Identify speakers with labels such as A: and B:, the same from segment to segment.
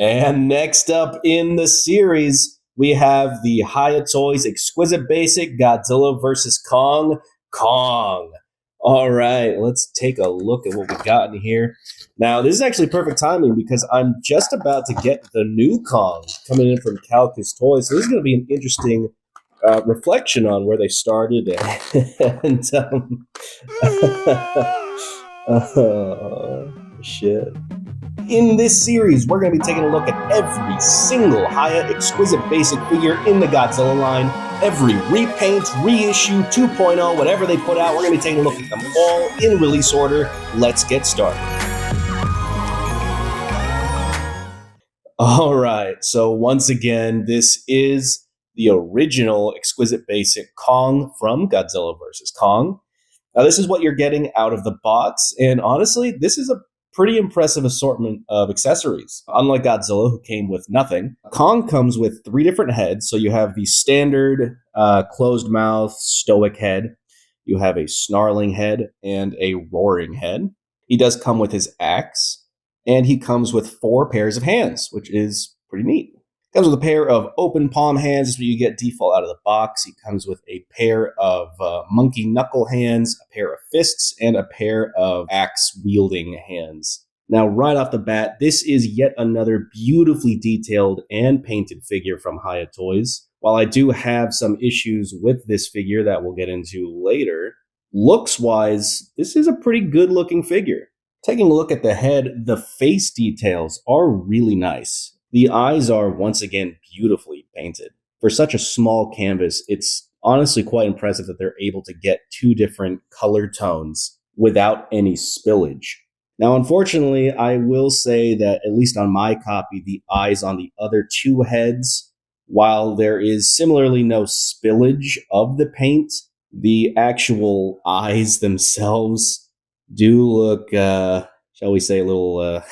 A: And next up in the series, we have the Hiya Toys Exquisite Basic Godzilla vs. Kong. Kong. All right, let's take a look at what we got in here. Now, this is actually perfect timing because I'm just about to get the new Kong coming in from Calcus Toys. So this is going to be an interesting reflection on where they started and oh, shit. In this series, we're going to be taking a look at every single Hiya Exquisite Basic figure in the Godzilla line, every repaint, reissue, 2.0, whatever they put out. We're going to be taking a look at them all in release order. Let's get started. All right, so once again, this is the original Exquisite Basic Kong from Godzilla vs. Kong. Now, this is what you're getting out of the box, and honestly, this is a pretty impressive assortment of accessories. Unlike Godzilla, who came with nothing, Kong comes with 3 different heads. So you have the standard closed mouth, stoic head. You have a snarling head and a roaring head. He does come with his axe, and he comes with 4 pairs of hands, which is pretty neat. Comes with a pair of open palm hands. This is what you get default out of the box. He comes with a pair of monkey knuckle hands, a pair of fists, and a pair of axe-wielding hands. Now, right off the bat, this is yet another beautifully detailed and painted figure from Hiya Toys. While I do have some issues with this figure that we'll get into later, looks-wise, this is a pretty good-looking figure. Taking a look at the head, the face details are really nice. The eyes are, once again, beautifully painted. For such a small canvas, it's honestly quite impressive that they're able to get 2 different color tones without any spillage. Now, unfortunately, I will say that, at least on my copy, the eyes on the other 2 heads, while there is similarly no spillage of the paint, the actual eyes themselves do look, shall we say, a little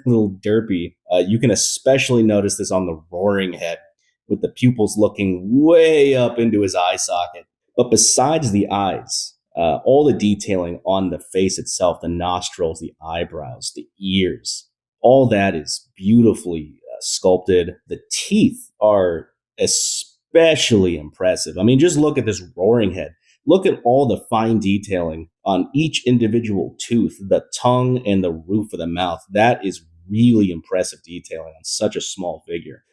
A: little derpy. You can especially notice this on the roaring head, with the pupils looking way up into his eye socket. But besides the eyes, all the detailing on the face itself, the nostrils, the eyebrows, the ears, all that is beautifully sculpted. The teeth are especially impressive. I mean, just look at this roaring head. Look at all the fine detailing on each individual tooth, the tongue, and the roof of the mouth. That is really impressive detailing on such a small figure.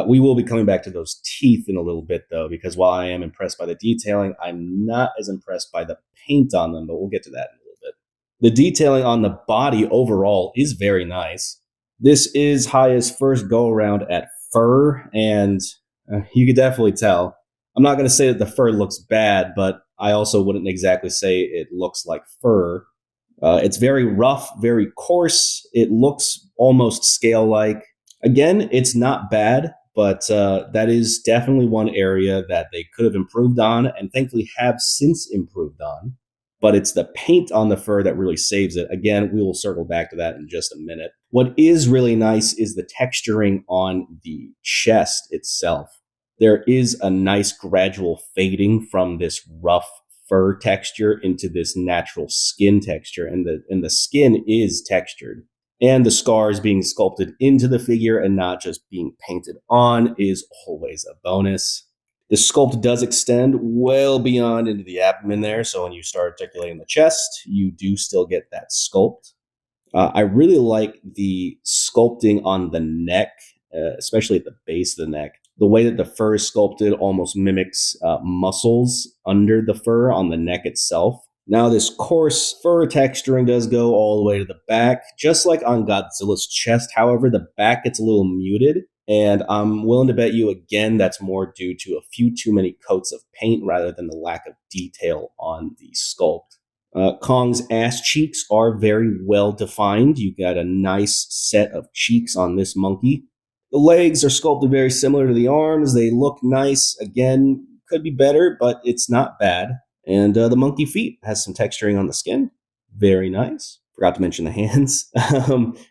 A: We will be coming back to those teeth in a little bit, though, because while I am impressed by the detailing, I'm not as impressed by the paint on them, but we'll get to that in a little bit. The detailing on the body overall is very nice. This is Hiya's first go-around at fur, and you could definitely tell. I'm not going to say that the fur looks bad, but I also wouldn't exactly say it looks like fur. It's very rough, very coarse. It looks almost scale-like. Again, it's not bad, but that is definitely one area that they could have improved on, and thankfully have since improved on. But it's the paint on the fur that really saves it. Again, we will circle back to that in just a minute. What is really nice is the texturing on the chest itself. There is a nice gradual fading from this rough fur texture into this natural skin texture, and the skin is textured. And the scars being sculpted into the figure and not just being painted on is always a bonus. The sculpt does extend well beyond into the abdomen there, so when you start articulating the chest, you do still get that sculpt. I really like the sculpting on the neck, especially at the base of the neck. The way that the fur is sculpted almost mimics muscles under the fur on the neck itself. Now, this coarse fur texturing does go all the way to the back, just like on Godzilla's chest. However, the back gets a little muted, and I'm willing to bet you again that's more due to a few too many coats of paint rather than the lack of detail on the sculpt. Kong's ass cheeks are very well defined. You got a nice set of cheeks on this monkey. The legs are sculpted very similar to the arms. They look nice. Again, could be better, but it's not bad. And the monkey feet has some texturing on the skin. Very nice. Forgot to mention the hands.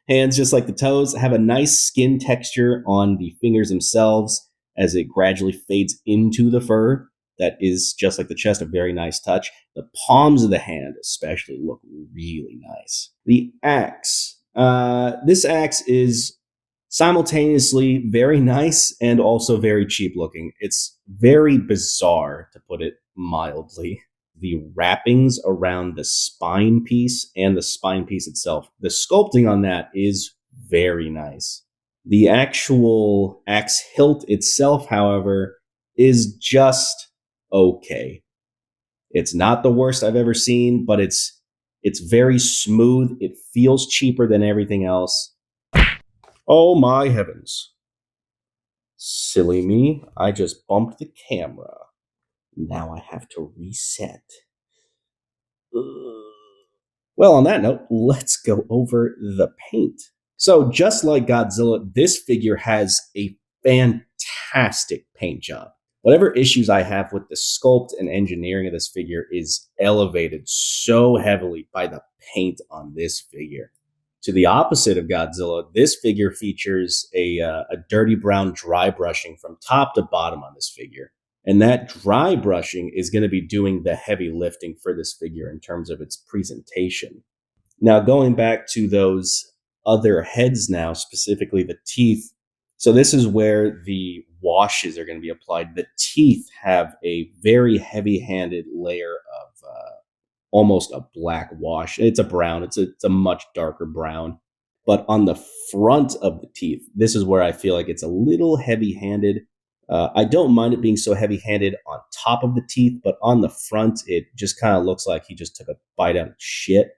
A: Hands, just like the toes, have a nice skin texture on the fingers themselves as it gradually fades into the fur. That is, just like the chest, a very nice touch. The palms of the hand especially look really nice. The axe. This axe is Simultaneously very nice and also very cheap looking. It's very bizarre, to put it mildly. The wrappings around the spine piece and the spine piece itself, the sculpting on that is very nice. The actual axe hilt itself, however, is just okay. It's not the worst I've ever seen, but it's very smooth. It feels cheaper than everything else. Oh my heavens. Silly me. I just bumped the camera. Now I have to reset. Ugh. Well, on that note, let's go over the paint. So, just like Godzilla, this figure has a fantastic paint job. Whatever issues I have with the sculpt and engineering of this figure is elevated so heavily by the paint on this figure. To the opposite of Godzilla, this figure features a dirty brown dry brushing from top to bottom on this figure. And that dry brushing is going to be doing the heavy lifting for this figure in terms of its presentation. Now, going back to those other heads now, specifically the teeth. So, this is where the washes are going to be applied. The teeth have a very heavy handed layer of almost a black wash. It's a brown, it's a much darker brown. But on the front of the teeth, this is where I feel like it's a little heavy handed. I don't mind it being so heavy handed on top of the teeth, but on the front, it just kind of looks like he just took a bite out of shit.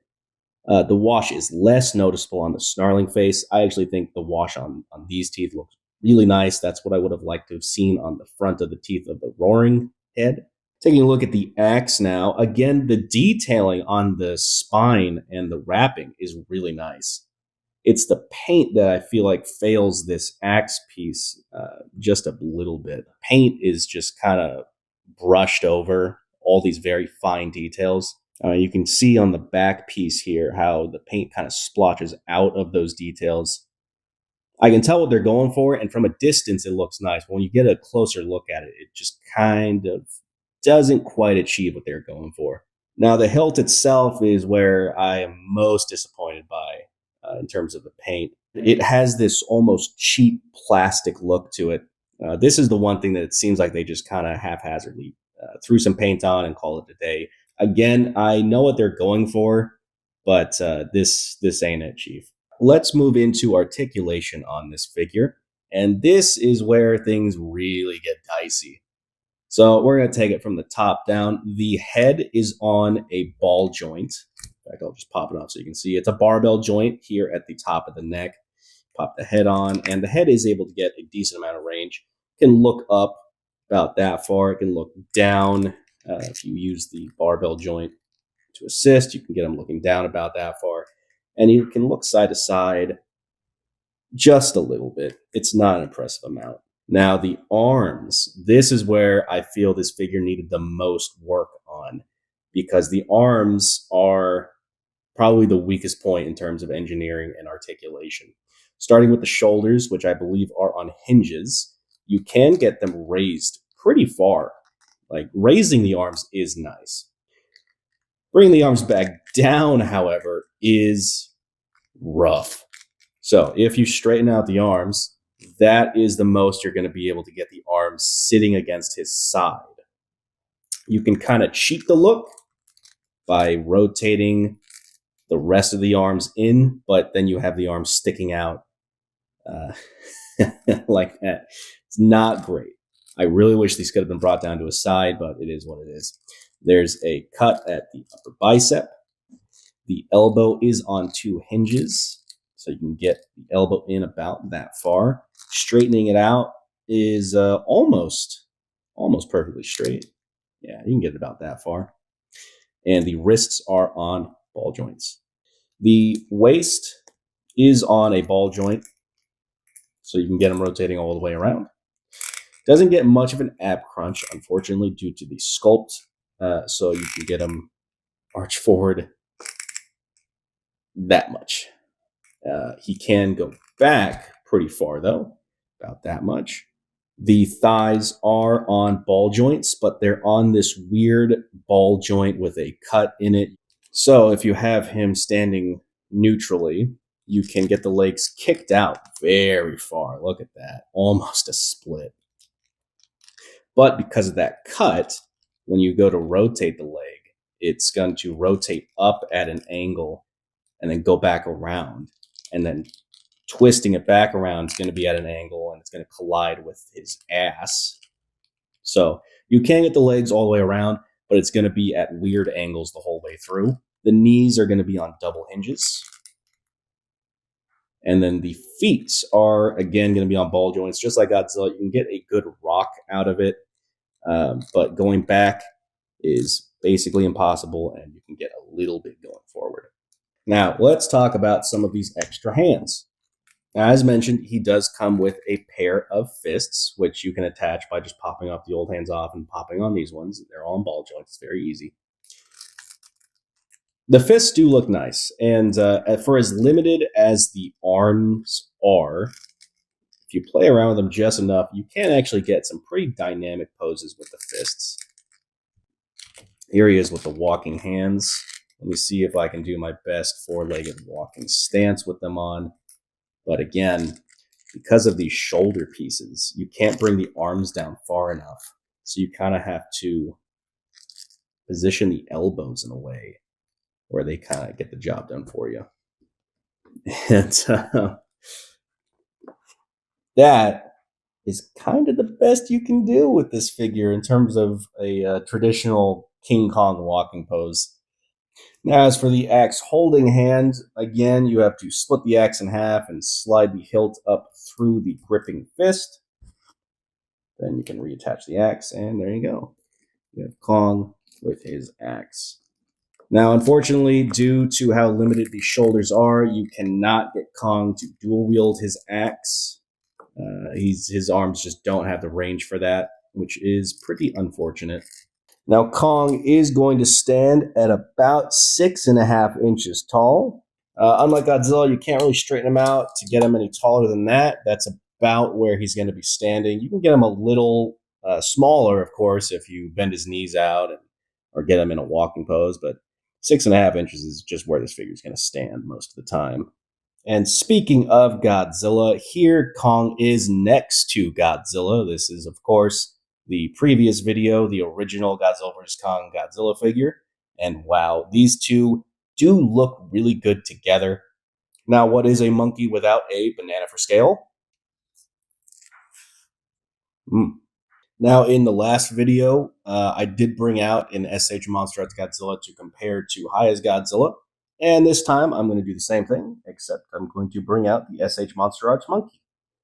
A: The wash is less noticeable on the snarling face. I actually think the wash on these teeth looks really nice. That's what I would have liked to have seen on the front of the teeth of the roaring head. Taking a look at the axe now, again, the detailing on the spine and the wrapping is really nice. It's the paint that I feel like fails this axe piece just a little bit. Paint is just kind of brushed over all these very fine details. You can see on the back piece here how the paint kind of splotches out of those details. I can tell what they're going for, and from a distance, it looks nice. But when you get a closer look at it, it just kind of doesn't quite achieve what they're going for. Now, the hilt itself is where I am most disappointed by in terms of the paint. It has this almost cheap plastic look to it. This is the one thing that it seems like they just kind of haphazardly threw some paint on and called it a day. Again, I know what they're going for, but this ain't it, Chief. Let's move into articulation on this figure, and this is where things really get dicey. So we're going to take it from the top down. The head is on a ball joint. In fact, I'll just pop it off so you can see. It's a barbell joint here at the top of the neck. Pop the head on, and the head is able to get a decent amount of range. It can look up about that far. It can look down. If you use the barbell joint to assist, you can get them looking down about that far. And you can look side to side just a little bit. It's not an impressive amount. Now, the arms, this is where I feel this figure needed the most work on, because the arms are probably the weakest point in terms of engineering and articulation. Starting with the shoulders, which I believe are on hinges, you can get them raised pretty far. Like, raising the arms is nice. Bringing the arms back down, however, is rough. So if you straighten out the arms, that is the most you're going to be able to get the arms sitting against his side. You can kind of cheat the look by rotating the rest of the arms in, but then you have the arms sticking out uh, like that. It's not great. I really wish these could have been brought down to a side, but it is what it is. There's a cut at the upper bicep. The elbow is on two hinges, so you can get the elbow in about that far. Straightening it out is almost perfectly straight. Yeah, you can get it about that far. And the wrists are on ball joints. The waist is on a ball joint, so you can get them rotating all the way around. Doesn't get much of an ab crunch, unfortunately, due to the sculpt. So you can get them arch forward that much. He can go back pretty far, though, about that much. The thighs are on ball joints, but they're on this weird ball joint with a cut in it. So if you have him standing neutrally, you can get the legs kicked out very far. Look at that. Almost a split. But because of that cut, when you go to rotate the leg, it's going to rotate up at an angle and then go back around. And then twisting it back around is going to be at an angle and it's going to collide with his ass. So you can get the legs all the way around, but it's going to be at weird angles the whole way through. The knees are going to be on double hinges. And then the feet are, again, going to be on ball joints, just like Godzilla. You can get a good rock out of it, but going back is basically impossible, and you can get a little bit going forward. Now, let's talk about some of these extra hands. Now, as mentioned, he does come with a pair of fists, which you can attach by just popping off the old hands off and popping on these ones. They're all on ball joints. It's very easy. The fists do look nice, and for as limited as the arms are, if you play around with them just enough, you can actually get some pretty dynamic poses with the fists. Here he is with the walking hands. Let me see if I can do my best four-legged walking stance with them on. But again, because of these shoulder pieces, you can't bring the arms down far enough. So you kind of have to position the elbows in a way where they kind of get the job done for you. And that is kind of the best you can do with this figure in terms of a traditional King Kong walking pose. Now, as for the axe holding hand, again, you have to split the axe in half and slide the hilt up through the gripping fist. Then you can reattach the axe, and there you go. You have Kong with his axe. Now, unfortunately, due to how limited these shoulders are, you cannot get Kong to dual wield his axe. His arms just don't have the range for that, which is pretty unfortunate. Now, Kong is going to stand at about 6.5 inches tall. Unlike Godzilla, you can't really straighten him out to get him any taller than that. That's about where he's going to be standing. You can get him a little smaller, of course, if you bend his knees out or get him in a walking pose, but 6.5 inches is just where this figure is going to stand most of the time. And speaking of Godzilla, here Kong is next to Godzilla. This is, of course, the previous video, the original Godzilla vs. Kong Godzilla figure. And wow, these two do look really good together. Now, what is a monkey without a banana for scale? Now, in the last video, I did bring out an SH Monster Arts Godzilla to compare to Hiya's Godzilla. And this time, I'm going to do the same thing, except I'm going to bring out the SH Monster Arts Monkey.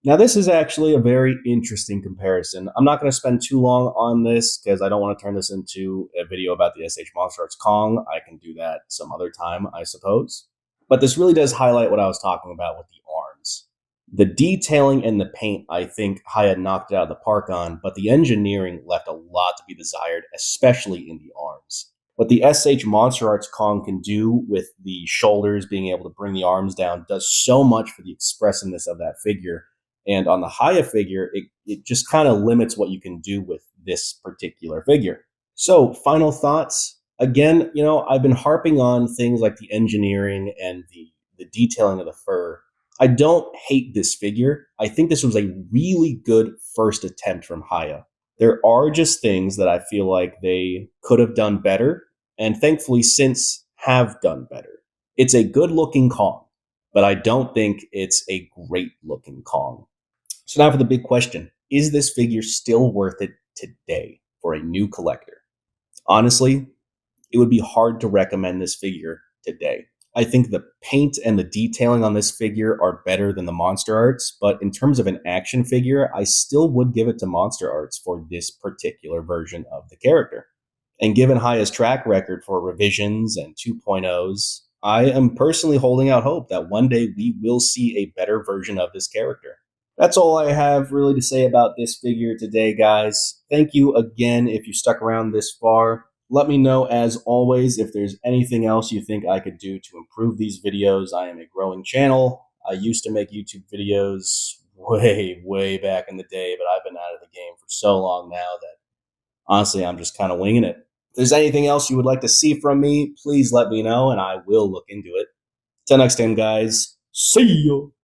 A: Now, this is actually a very interesting comparison. I'm not going to spend too long on this because I don't want to turn this into a video about the SH Monster Arts Kong. I can do that some other time, I suppose. But this really does highlight what I was talking about with the arms. The detailing and the paint, I think Hiya knocked it out of the park on, but the engineering left a lot to be desired, especially in the arms. What the SH Monster Arts Kong can do with the shoulders, being able to bring the arms down, does so much for the expressiveness of that figure. And on the Hiya figure, it just kind of limits what you can do with this particular figure. So, final thoughts. Again, I've been harping on things like the engineering and the detailing of the fur. I don't hate this figure. I think this was a really good first attempt from Hiya. There are just things that I feel like they could have done better, and thankfully since have done better. It's a good-looking Kong, but I don't think it's a great-looking Kong. So now for the big question. Is this figure still worth it today for a new collector? Honestly, it would be hard to recommend this figure today. I think the paint and the detailing on this figure are better than the Monster Arts, but in terms of an action figure, I still would give it to Monster Arts for this particular version of the character. And given Hiya's track record for revisions and 2.0s, I am personally holding out hope that one day we will see a better version of this character. That's all I have really to say about this figure today, guys. Thank you again if you stuck around this far. Let me know, as always, if there's anything else you think I could do to improve these videos. I am a growing channel. I used to make YouTube videos way back in the day, but I've been out of the game for so long now that honestly, I'm just kind of winging it. If there's anything else you would like to see from me, please let me know, and I will look into it. Till next time, guys, See ya.